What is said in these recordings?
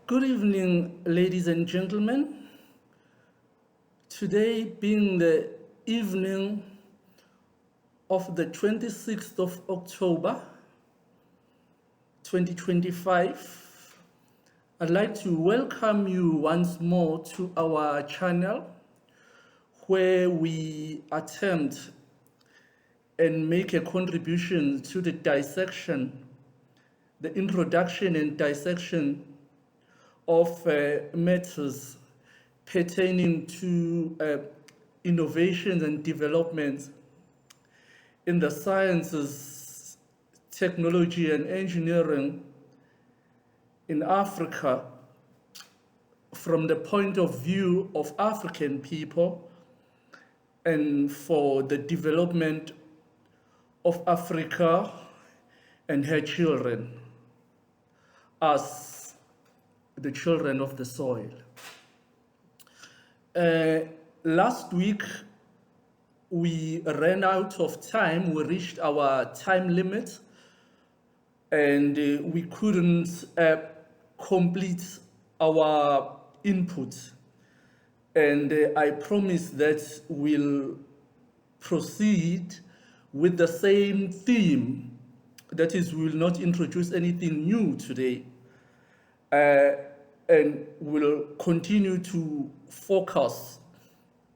Good evening, ladies and gentlemen. Today being the evening of the 26th of October, 2025, I'd like to welcome you once more to our channel where we attempt and make a contribution to the dissection, the introduction and dissection of matters pertaining to innovations and developments in the sciences, technology, and engineering in Africa from the point of view of African people and for the development of Africa and her children as the children of the soil. Last week, we ran out of time. We reached our time limit and we couldn't complete our input. And I promise that we'll proceed with the same theme. That is, we will not introduce anything new today. And we'll continue to focus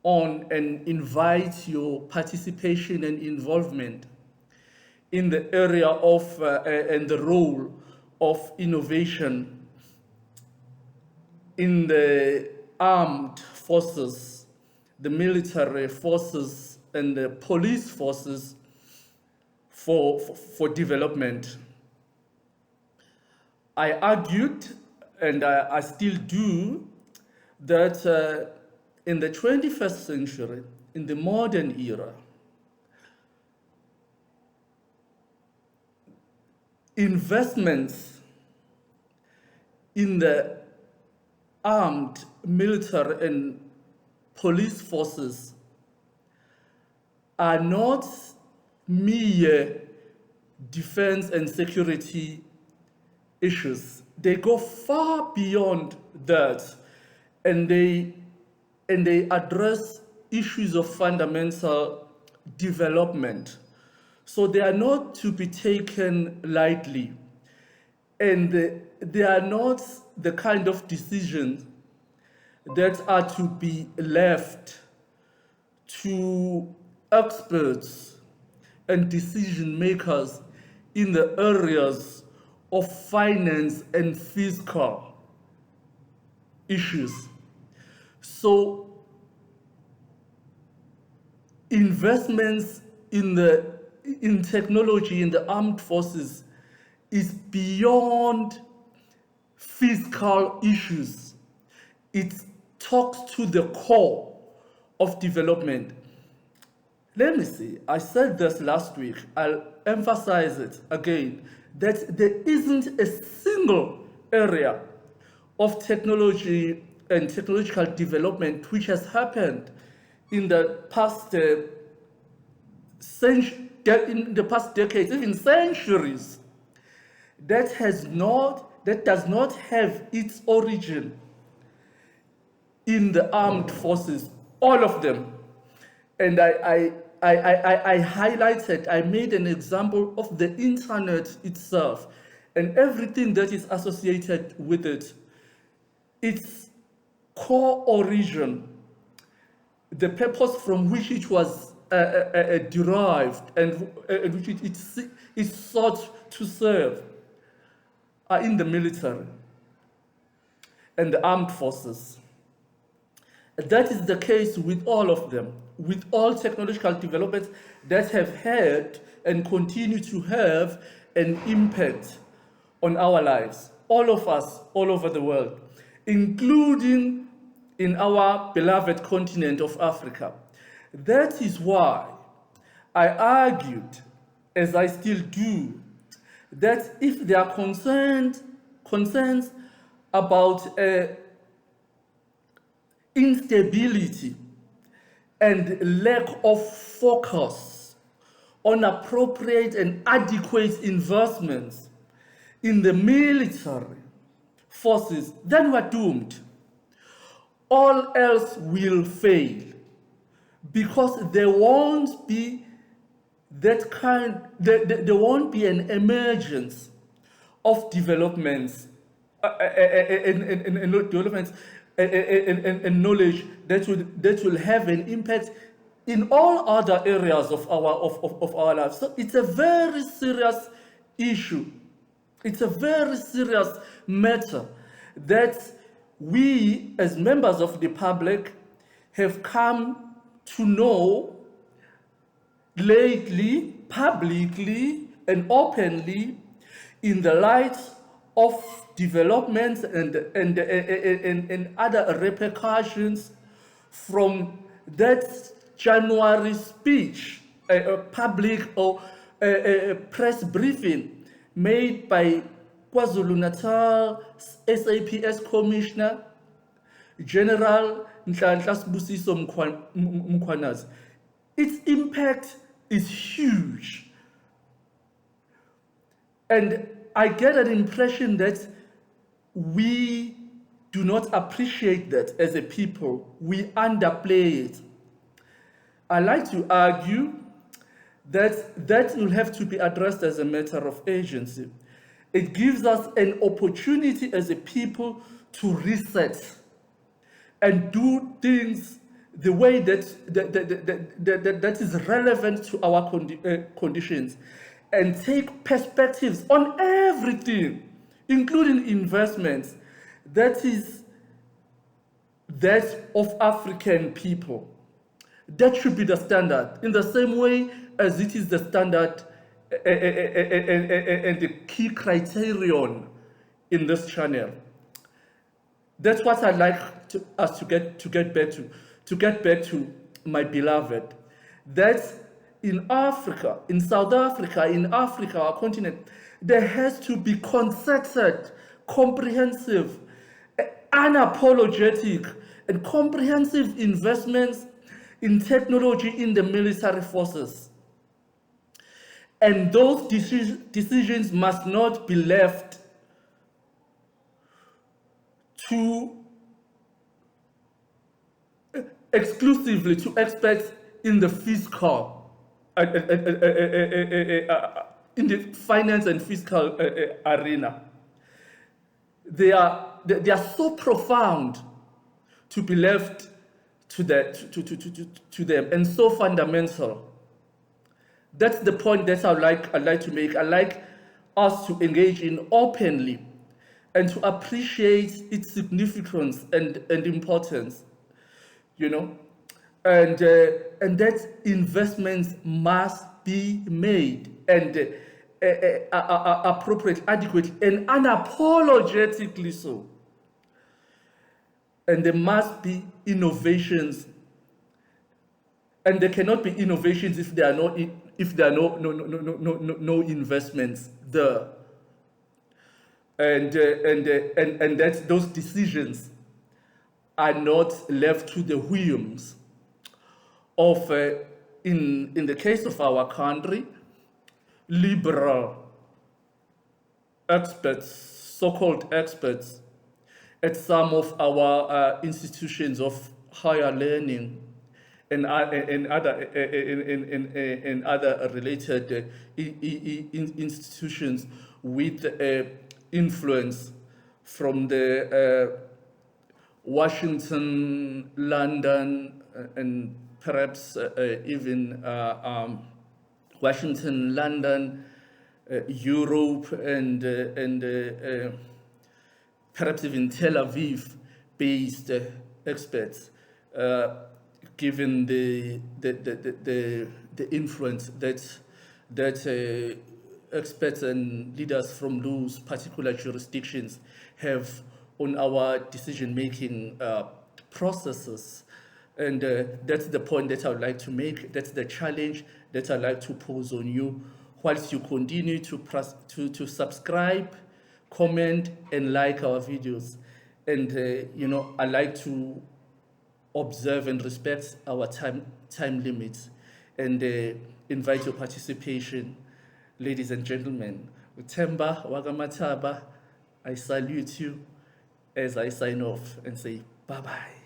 on and invite your participation and involvement in the area of and the role of innovation in the armed forces, the military forces, and the police forces for development. I argued, and I still do, that in the 21st century, in the modern era, investments in the armed military and police forces are not mere defense and security issues. They go far beyond that, and they address issues of fundamental development. So they are not to be taken lightly, and they are not the kind of decisions that are to be left to experts and decision makers in the areas of finance and fiscal issues. So investments in technology in the armed forces is beyond fiscal issues. It talks to the core of development. Let me see, I said this last week, I'll emphasize it again, that there isn't a single area of technology and technological development which has happened in the past decades, even centuries, that does not have its origin in the armed forces, all of them. And I highlighted, I made an example of the internet itself and everything that is associated with it. Its core origin, the purpose from which it was derived and which it sought to serve are in the military and the armed forces. That is the case with all of them, with all technological developments that have had and continue to have an impact on our lives, all of us, all over the world, including in our beloved continent of Africa. That is why I argued, as I still do, that if there are concerns about instability and lack of focus on appropriate and adequate investments in the military, forces, then we're doomed. All else will fail because there won't be there won't be an emergence of developments and developments and knowledge that will have an impact in all other areas of our lives. So it's a very serious issue. It's a very serious matter that we, as members of the public, have come to know lately, publicly and openly, in the light of developments and other repercussions from that January speech, a public or a press briefing made by KwaZulu-Natal SAPS Commissioner General Nhlanhla Sibusiso Mkhwanazi. Its impact is huge. And I get an impression that we do not appreciate that as a people. We underplay it. I like to argue that that will have to be addressed as a matter of urgency. It gives us an opportunity as a people to reset and do things the way that is relevant to our conditions, and take perspectives on everything, including investments, that is that of African people. That should be the standard, in the same way as it is the standard and the key criterion in this channel. That's what I'd like us to get back to, my beloved. That in Africa, in South Africa, in Africa, our continent, there has to be concerted, comprehensive, unapologetic, and comprehensive investments in technology in the military forces. And those decisions must not be left to exclusively to experts in the fiscal, in the finance and fiscal arena. They are so profound to be left to them, and so fundamental. That's the point that I'd like to make. I'd like us to engage in openly and to appreciate its significance and importance, and that investments must be made, and appropriate, adequate, and unapologetically so. And there must be innovations, and there cannot be innovations if there are no investments there. And that those decisions are not left to the whims of, in the case of our country, liberal experts, so-called experts, at some of our institutions of higher learning and other related institutions with influence from the Washington, London, and perhaps even Washington, London, Europe, and perhaps even Tel Aviv-based experts, given the influence that experts and leaders from those particular jurisdictions have on our decision-making processes. And that's the point that I would like to make. That's the challenge that I'd like to pose on you, whilst you continue to subscribe, comment, and like our videos. And I like to observe and respect our time limits, and invite your participation, ladies and gentlemen. Uthemba Wagamataba, I salute you. as I sign off and say bye-bye.